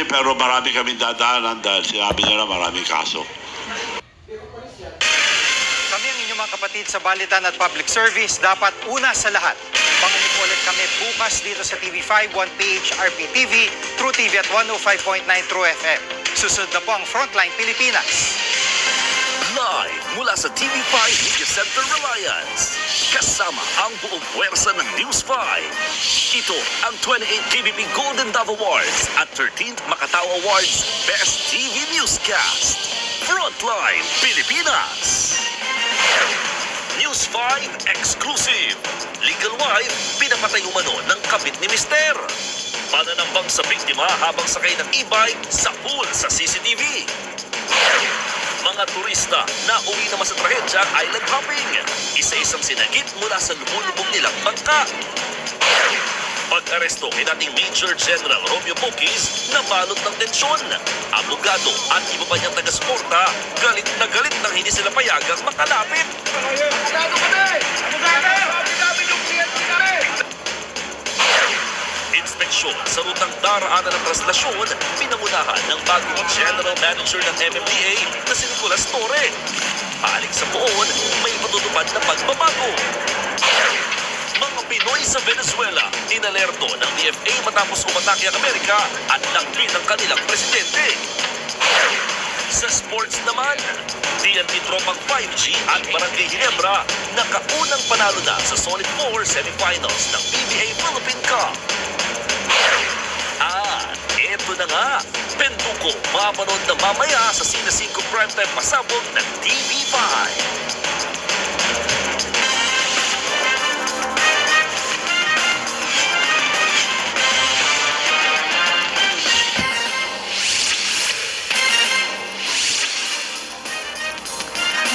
pero marami kaming dadaanan dahil sinabi nila maraming kaso. Kami ang inyong mga kapatid sa Balitan at Public Service. Dapat una sa lahat, pangulit ulit kami bukas dito sa TV5, 1PH, RPTV, True TV at 105.9 True FM. Susunod na po ang Frontline Pilipinas. Live mula sa TV5 Media Center Reliance. Kasama ang buong puwersa ng News 5. Ito ang 28th KBP Golden Dove Awards at 13th Makatao Awards Best TV Newscast. Frontline Pilipinas. News 5 exclusive. Legal wife, pinapatay umano ng kabit ni Mister. Pananambang sa biktima habang sakay ng e-bike sa pool sa CCTV. Mga turista na uwi naman sa trahedya island hopping. Isa-isang sinagip mula sa lumulubog nilang bangka. Pag-aresto kay dating Major General Romeo Bokis na balot ng tensyon. Abogado at iba pa niyang taga-suporta, galit na galit nang hindi sila payagang makalapit. Abogado kami! Abogado! Abogado yung kliyente kami! Inspeksyon sa rutang daraanan ng translasyon, pinangunahan ng bagong General Manager ng MMDA na si Nicolas Torre. Halik sa poon, may matutupad na pagbabago. Mga Pinoy sa Venezuela, inalerto ng DFA matapos umatake ang Amerika at langpin ang kanilang presidente. Sa sports naman, TNT Tropang 5G at Barangay Ginebra nakaunang panalo na sa Solid 4 semifinals ng PBA Philippine Cup. Eto na nga, Penduko mapanood na mamaya sa Sina 5 Primetime Pasabog ng TV5.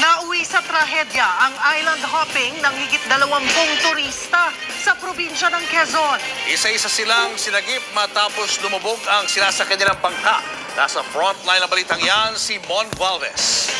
Nauwi sa trahedya ang island hopping ng higit 20 turista sa probinsya ng Quezon. Isa-isa silang sinagip matapos lumubog ang sinasakyan nilang bangka. Nasa frontline ng balitang yan, si Mon Valves.